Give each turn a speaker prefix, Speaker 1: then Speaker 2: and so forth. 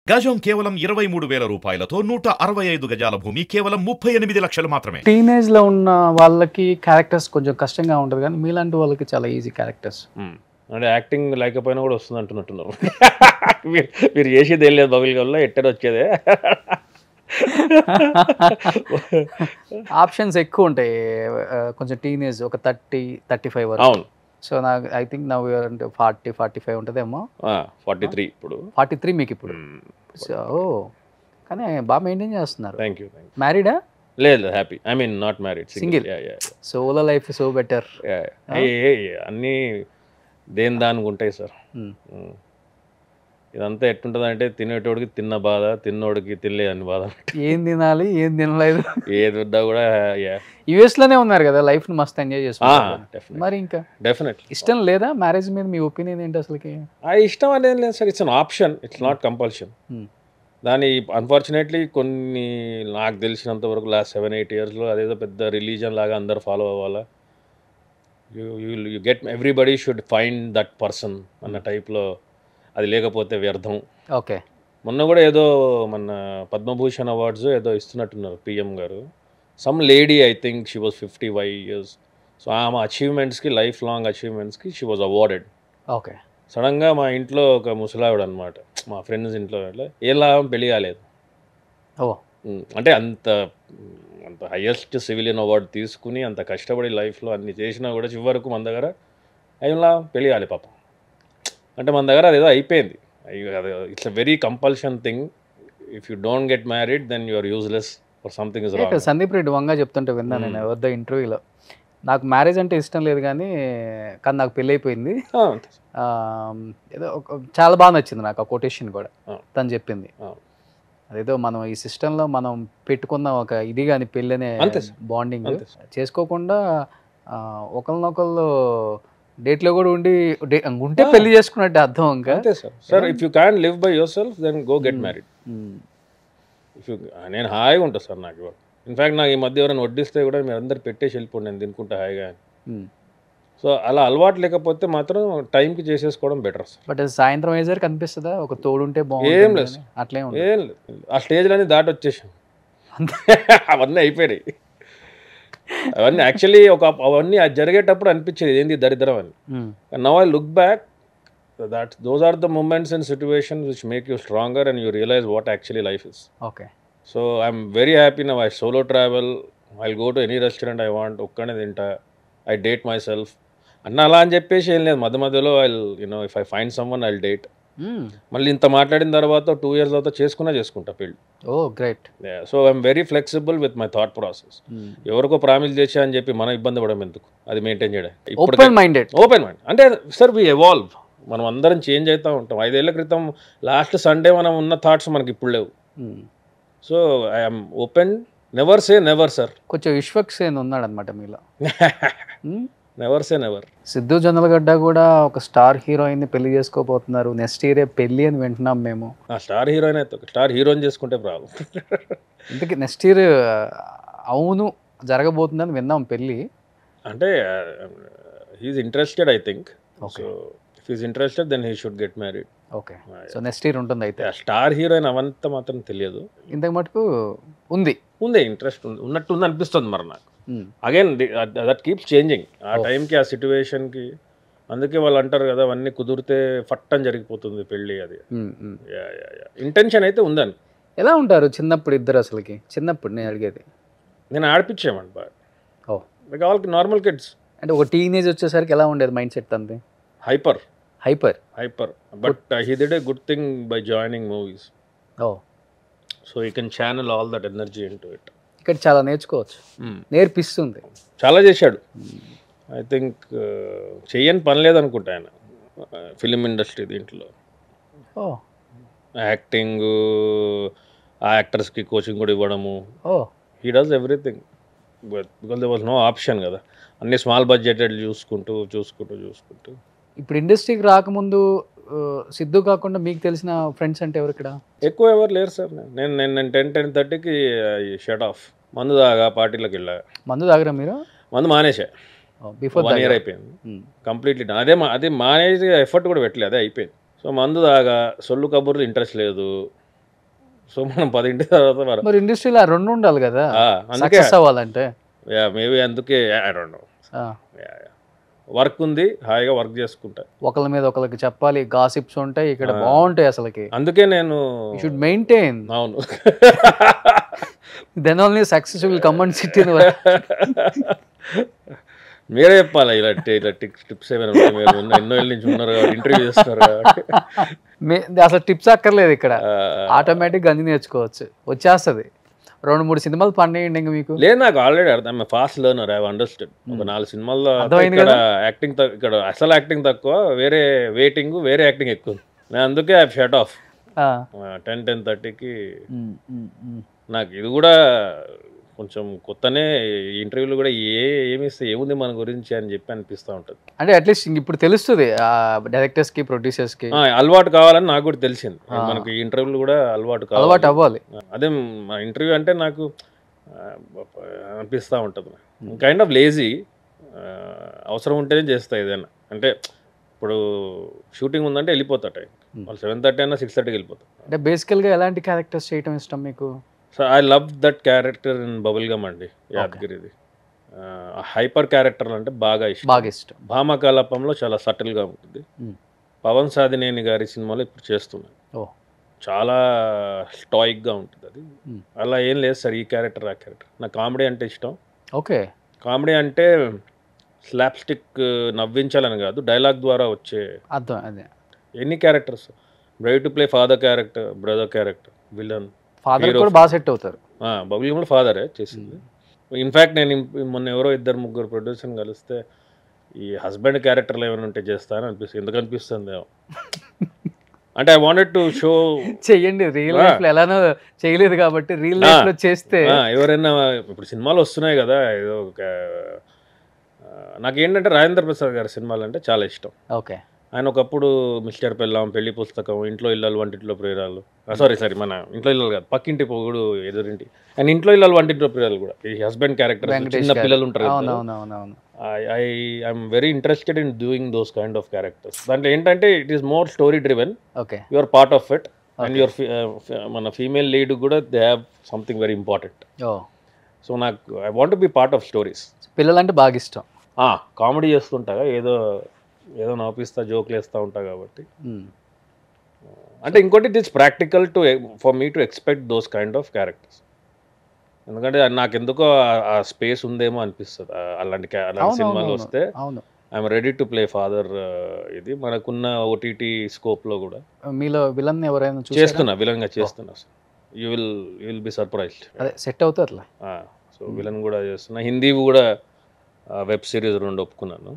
Speaker 1: గజం కేవలం 23,000 రూపాయలతో 165 గజాల భూమి కేవలం 38 లక్షలు మాత్రమే.
Speaker 2: టీనేజ్ లో ఉన్న వాళ్ళకి క్యారెక్టర్స్ కొంచెం కష్టంగా ఉంటుంది, కానీ మీలాంటి వాళ్ళకి చాలా ఈజీ క్యారెక్టర్స్.
Speaker 3: అంటే యాక్టింగ్ లేకపోయినా కూడా వస్తుంది అంటున్నట్టున్నారు. మీరు చేసేది ఏం లేదు బబుల్ గమ్లో, ఎట్టని వచ్చేదే.
Speaker 2: ఆప్షన్స్ ఎక్కువ ఉంటాయి కొంచెం టీనేజ్, ఒక 30-35 వరకు.
Speaker 3: అవును.
Speaker 2: సో నాకు ఐ థింక్ నవ్ అంటే 40-45 ఉంటుందేమో.
Speaker 3: 43 ఇప్పుడు.
Speaker 2: 43 మీకు ఇప్పుడు. సో కానీ బాగా మెయింటైన్ చేస్తున్నారు.
Speaker 3: Thank you.
Speaker 2: మ్యారీడా?
Speaker 3: లేదు, happy. I mean not married,
Speaker 2: single. Solo life so better.
Speaker 3: అన్నీ దేని దానికి ఉంటాయి సార్. ఇదంతా ఎట్టుంటుంది అంటే తినేటోడికి తిన్న బాధ, తిన్నోడికి తినలేదని బాధ.
Speaker 2: ఏం తినాలి ఏం తినలేదు
Speaker 3: ఏది వద్దా కూడా.
Speaker 2: యుఎస్ లోనే ఉన్నారు కదా, లైఫ్ ని మస్తు ఎంజాయ్ చేస్తున్నారు. మరి ఇంకా
Speaker 3: డెఫినెట్లీ
Speaker 2: ఇష్టం లేదా మ్యారేజ్ మీద? మీ ఒపీనియన్ ఏంటి అసలుకి?
Speaker 3: ఇష్టం అనేది లేదు sir, it's an option, it's not compulsion. దాని అన్ఫార్చునేట్లీ కొన్ని నాకు తెలిసినంత వరకు లాస్ట్ 7-8 ఇయర్స్లో అదేదో పెద్ద రిలీజన్ లాగా అందరు ఫాలో అవ్వాలా, you get everybody should find that person అన్న టైప్లో, అది లేకపోతే వ్యర్థం.
Speaker 2: ఓకే.
Speaker 3: మొన్న కూడా ఏదో మన పద్మభూషణ్ అవార్డ్స్ ఏదో ఇస్తున్నట్టున్నారు పిఎం గారు. Some lady, I think she was 55 years. So ఆమె అచీవ్మెంట్స్కి, లైఫ్ లాంగ్ అచీవ్మెంట్స్కి షీ వాజ్ అవార్డెడ్.
Speaker 2: ఓకే.
Speaker 3: సడన్గా మా ఇంట్లో ఒక ముసలావిడ అనమాట, మా ఫ్రెండ్స్ ఇంట్లో ఏ లాభం పెళ్లి కాలేదు.
Speaker 2: ఓ
Speaker 3: అంటే అంత హయ్యెస్ట్ సివిలియన్ అవార్డు తీసుకుని అంత కష్టపడి లైఫ్లో అన్ని చేసినా కూడా చివరకు మన దగ్గర ఏం లాభం, పెళ్లి కాలే పాపం. అంటే మన దగ్గర అదేదో అయిపోయింది. It's a very compulsion thing. If you don't get married then you are useless for something is wrong.
Speaker 2: Sandeep Reddy Vanga చెప్తుంటే విన్నాను నేను ఎవరిదో ఇంటర్వ్యూలో, నాకు మ్యారేజ్ అంటే ఇష్టం లేదు కానీ నాకు పెళ్ళి అయిపోయింది. ఏదో చాలా బాగా నచ్చింది నాకు ఆ కొటేషన్ కూడా తను చెప్పింది. అదేదో మనం ఈ సిస్టంలో మనం పెట్టుకున్న ఒక ఇది కానీ పెళ్ళి అనే బాండింగ్ చేసుకోకుండా ఒకరినొకళ్ళు డేట్లో కూడా ఉంటే పెళ్లి చేసుకున్నట్టు అర్థం. ఇంకా
Speaker 3: అంతే sir. If you can live by yourself then go get married. If you నేను హాయిగా ఉంటాను సార్. నాకు ఇవాళ ఇన్ఫ్యాక్ట్ నాకు ఈ మధ్య ఎవరైనా వడ్డిస్తే కూడా మీరు అందరు పెట్టేసి వెళ్ళిపోండి, నేను తినుకుంటా హాయిగా. సో అలా అలవాటు లేకపోతే మాత్రం టైంకి చేసేసుకోవడం బెటర్ సార్.
Speaker 2: బట్ సాయంత్రం అయ్యేసరికి కనిపిస్తుందా ఒక తోడుంటే బాగుంది?
Speaker 3: ఏం లేదు,
Speaker 2: అట్లే
Speaker 3: ఏం లేదు. ఆ స్టేజ్లన్నీ దాటి వచ్చేసాం, అవన్నీ అయిపోయినాయి. అవన్నీ యాక్చువల్లీ అవన్నీ జరిగేటప్పుడు అనిపించేది ఏంది దరిద్రం అని. Now I look back, those are the moments and situations which make you stronger and you realize what actually life is.
Speaker 2: Okay.
Speaker 3: So I'm very happy now. I solo travel, I go to any restaurant I want, ఒక్కనే తింటా. I date my self అన్న అలా అని చెప్పేసి ఏం లేదు. మధ్యలో if I find someone I date. మళ్ళీ ఇంత మాట్లాడిన తర్వాత 2 years తర్వాత చేసుకుంటా పెళ్ళి.
Speaker 2: Oh great.
Speaker 3: So I'm very flexible with my thought process. ఎవరికో ప్రామిస్ చేసా అని చెప్పి మనం ఇబ్బంది పడడం ఎందుకు, అది మెయింటైన్ చేయడం.
Speaker 2: ఓపెన్ మైండ్
Speaker 3: అంటే సార్ వి ఎవాల్వ్, మనం అందరం చేంజ్ అవుతూ ఉంటాం. 5 ఏళ్ల క్రితం లాస్ట్ సండే మనం ఉన్న థాట్స్ మనకి ఇప్పుడు లేవు. So I'm open, never say never sir.
Speaker 2: కొంచెం విశ్వక్సేన్ ఉన్నాడు అనమాట మీలో.
Speaker 3: Never say never.
Speaker 2: Siddhu Jonnalagadda కూడా ఒక స్టార్ హీరోయిన్ ని పెళ్లి చేసుకోబోతున్నారు. నెక్స్ట్ ఇయరే పెళ్లి అని వింటున్నాం మేము.
Speaker 3: స్టార్ హీరోయిన్ అయితే స్టార్ హీరోయిన్ చేసుకుంటే ప్రాబ్లం.
Speaker 2: ఇంతకీ నెక్స్ట్ ఇయర్ అవును జరగబోతుందని విన్నాం పెళ్ళి.
Speaker 3: అంటే he's interested I think. So if he's interested then he should get married.
Speaker 2: Okay. So next year ఉంటుంది అయితే.
Speaker 3: స్టార్ హీరోయిన్ అవంతా మాత్రం తెలియదు.
Speaker 2: ఇంతకు మటుకు ఉంది
Speaker 3: ఇంట్రెస్ట్ ఉన్నట్టు ఉంది అనిపిస్తుంది మరి నాకు. Again that keeps changing. ఆ టైంకి ఆ సిచ్యువేషన్కి, అందుకే వాళ్ళు అంటారు కదా అవన్నీ కుదిరితే ఫట్ అని జరిగిపోతుంది పెళ్ళి. అది ఇంటెన్షన్ అయితే ఉందని.
Speaker 2: ఎలా ఉంటారు చిన్నప్పుడు ఇద్దరు అసలుకి? చిన్నప్పుడు నేను అడిగేది.
Speaker 3: నేను ఆడిపించామండి బాగా.
Speaker 2: Oh
Speaker 3: like all normal kids.
Speaker 2: అంటే ఒక టీనేజ్ వచ్చేసరికి ఎలా ఉండేది మైండ్ సెట్ అంతే?
Speaker 3: Hyper. But he did a good thing by joining movies.
Speaker 2: Oh
Speaker 3: so you can channel all that energy into it.
Speaker 2: ఇక్కడ చాలా నేర్చుకోవచ్చు, నేర్పిస్తుంది.
Speaker 3: చాలా చేశాడు. ఐ థింక్ చెయ్యని పని లేదనుకుంటా ఆయన ఫిలిం ఇండస్ట్రీ దీంట్లో. యాక్టింగ్, ఆ యాక్టర్స్కి కోచింగ్ కూడా ఇవ్వడము. He does everything because there was no option కదా. అన్ని స్మాల్ బడ్జెటెడ్ చూసుకుంటూ.
Speaker 2: ఇప్పుడు ఇండస్ట్రీకి రాకముందు సిద్ధు కాకుండా మీకు తెలిసిన ఫ్రెండ్స్ అంటే ఎవరు ఇక్కడ?
Speaker 3: ఎవరు లేరు సార్. నేను 10-10:30కి షట్ ఆఫ్. మందు దాగా పార్టీలోకి వెళ్ళా.
Speaker 2: మందు తాగరా మీరు?
Speaker 3: మందు మానేసా.
Speaker 2: బిఫోర్
Speaker 3: 1 year అయిపోయింది కంప్లీట్లీ. అదే మానేసి ఎఫర్ట్ కూడా పెట్టలేదు, అదే అయిపోయింది. సో మందు దాగా, సొల్లు కబుర్లు ఇంట్రెస్ట్ లేదు. సో మనం 10 తర్వాత
Speaker 2: మరి ఇండస్ట్రీలో 2 ఉండాలి కదా
Speaker 3: అందుకే
Speaker 2: సక్సెస్ అవ్వాలంటే.
Speaker 3: మేబీ అందుకే ఐ డోంట్ నో, వర్క్ ఉంది, హాయిగా వర్క్ చేసుకుంటా.
Speaker 2: ఒకళ్ళ మీద ఒకళ్ళకి చెప్పాలి, గాసిప్స్ ఉంటాయి ఇక్కడ, బాగుంటాయి అసలుకి.
Speaker 3: అందుకే నేను
Speaker 2: షుడ్ మెయింటైన్.
Speaker 3: అవును,
Speaker 2: then only success will come and sit in.
Speaker 3: మీరే చెప్పాలి ఇలా టిప్స్ ఏమైనా ఉంటాయి, మీరు ఎన్నో ఏళ్ళ నుంచి ఉన్నారు కాబట్టి, ఇంటర్వ్యూ చేస్తున్నారు కాబట్టి.
Speaker 2: అసలు టిప్స్ అక్కర్లేదు ఇక్కడ, ఆటోమేటిక్గా అన్ని నేర్చుకోవచ్చు, వచ్చేస్తుంది. 2-3 సినిమాలు పడినాయండి ఇంకా మీకు?
Speaker 3: లేదు, నాకు ఆల్రెడీ అర్థం, ఫాస్ట్ లెర్నర్, ఐ అండర్స్టాండ్. ఒక 4 సినిమాల్లో ఇక్కడ యాక్టింగ్ ఇక్కడ అసలు యాక్టింగ్ తక్కువ, వేరే వెయిటింగ్, వేరే యాక్టింగ్ ఎక్కువ. నేను అందుకే ఐ షట్ ఆఫ్ 10-10:30కి. నాకు ఇది కూడా కొంచెం కొత్తనే, ఇంటర్వ్యూలు కూడా ఏమిస్తే ఏముంది మన గురించి అని చెప్పి అనిపిస్తూ ఉంటుంది.
Speaker 2: అంటే అట్లీస్ట్ ఇప్పుడు తెలుస్తుంది డైరెక్టర్స్కి, ప్రొడ్యూసర్స్కి,
Speaker 3: అలవాటు కావాలని నాకు కూడా తెలిసింది. మనకి ఇంటర్వ్యూలు కూడా అలవాటు
Speaker 2: అవ్వాలి.
Speaker 3: అదే ఇంటర్వ్యూ అంటే నాకు అనిపిస్తూ ఉంటుంది, కైండ్ ఆఫ్ లేజీ. అవసరం ఉంటేనే చేస్తా ఏదైనా. అంటే ఇప్పుడు షూటింగ్ ఉందంటే వెళ్ళిపోతా టైం, వాళ్ళు 7:30 అయినా 6:30కి వెళ్ళిపోతాం.
Speaker 2: అంటే బేసికల్గా ఎలాంటి క్యారెక్టర్స్ చేయటం ఇష్టం మీకు?
Speaker 3: So I love that character in Bubble Gum అండి, యాదగిరిది. హైపర్ క్యారెక్టర్ అంటే బాగా ఇష్టం. భామకలాపంలో చాలా సటిల్గా ఉంటుంది. పవన్ సాధినేని గారి సినిమాలో ఇప్పుడు చేస్తున్నాను, చాలా స్టాయిక్గా ఉంటుంది అది. అలా ఏం లేదు సార్, ఈ క్యారెక్టర్ ఆ క్యారెక్టర్. నాకు కామెడీ అంటే ఇష్టం.
Speaker 2: ఓకే,
Speaker 3: కామెడీ అంటే స్లాప్ స్టిక్ నవ్వించాలని కాదు, డైలాగ్ ద్వారా వచ్చే
Speaker 2: అర్థం. అదే
Speaker 3: ఎన్ని characters, brave to play father character, brother character, villain,
Speaker 2: father కూడా బాగా సెట్ అవుతారు.
Speaker 3: బబుల్ గమ్ ఫాదరే చేసింది. ఇన్ఫ్యాక్ట్ నేను మొన్న ఎవరో 2-3 ప్రొడ్యూసర్ని కలిస్తే ఈ హస్బెండ్ క్యారెక్టర్లు ఏమైనా ఉంటే చేస్తాను అనిపిస్తుంది. ఎందుకు అనిపిస్తుంది అంటే ఐ వాంటెడ్ టు షో,
Speaker 2: చెయ్యండి. రియల్ లైఫ్ లో ఎలానో చేయలేదు కాబట్టి రియల్ లైఫ్ లో చేస్తే
Speaker 3: ఎవరైనా, ఇప్పుడు సినిమాలు వస్తున్నాయి కదా, ఏదో ఒక నాకేంటంటే రాజేంద్ర ప్రసాద్ గారి సినిమాలు అంటే చాలా ఇష్టం.
Speaker 2: ఓకే,
Speaker 3: ఆయన ఒకప్పుడు మిస్టర్ పెళ్ళాం, పెళ్లి పుస్తకం, ఇంట్లో ఇల్లాలు వంటింట్లో ప్రియురాలు, సారీ మన ఇంట్లో ఇల్లాలు కాదు, పక్కింటి పొగుడు ఎదురింటి, అండ్ ఇంట్లో ఇల్లాలు వంటింట్లో ప్రియురాలు కూడా ఈ హస్బెండ్ క్యారెక్టర్, చిన్న పిల్లలు ఉంటారు కదా. I'm very interested in doing those kind of characters. దాంట్లో ఏంటంటే it is more story driven, you are part of it, and your మన ఫీమేల్ లీడ్ కూడా they have something very important. So నాకు I want to be part of stories.
Speaker 2: పిల్లలంటే బాగా ఇష్టం.
Speaker 3: Comedy చేస్తుంటా, ఏదో నవ్విస్తా, జోక్లు వేస్తూ ఉంటా కాబట్టి. అంటే ఇంకోటి it is practical for me to expect those kind of characters. ఎందుకంటే నాకు ఎందుకో ఆ స్పేస్ ఉందేమో అనిపిస్తుంది అలాంటి సినిమాలు వస్తే. I'm ready to play father. ఇది మనకున్న ఓటీటీ స్కోప్లో కూడా
Speaker 2: మీలో విలన్ ఎవరైనా
Speaker 3: చేస్తున్నా, విలన్గా చేస్తున్నా. You will be surprised.
Speaker 2: అదే సెట్ అవుతారు.
Speaker 3: సో విలన్ కూడా చేస్తున్నా. హిందీ కూడా వెబ్ సిరీస్ 2 ఒప్పుకున్నాను.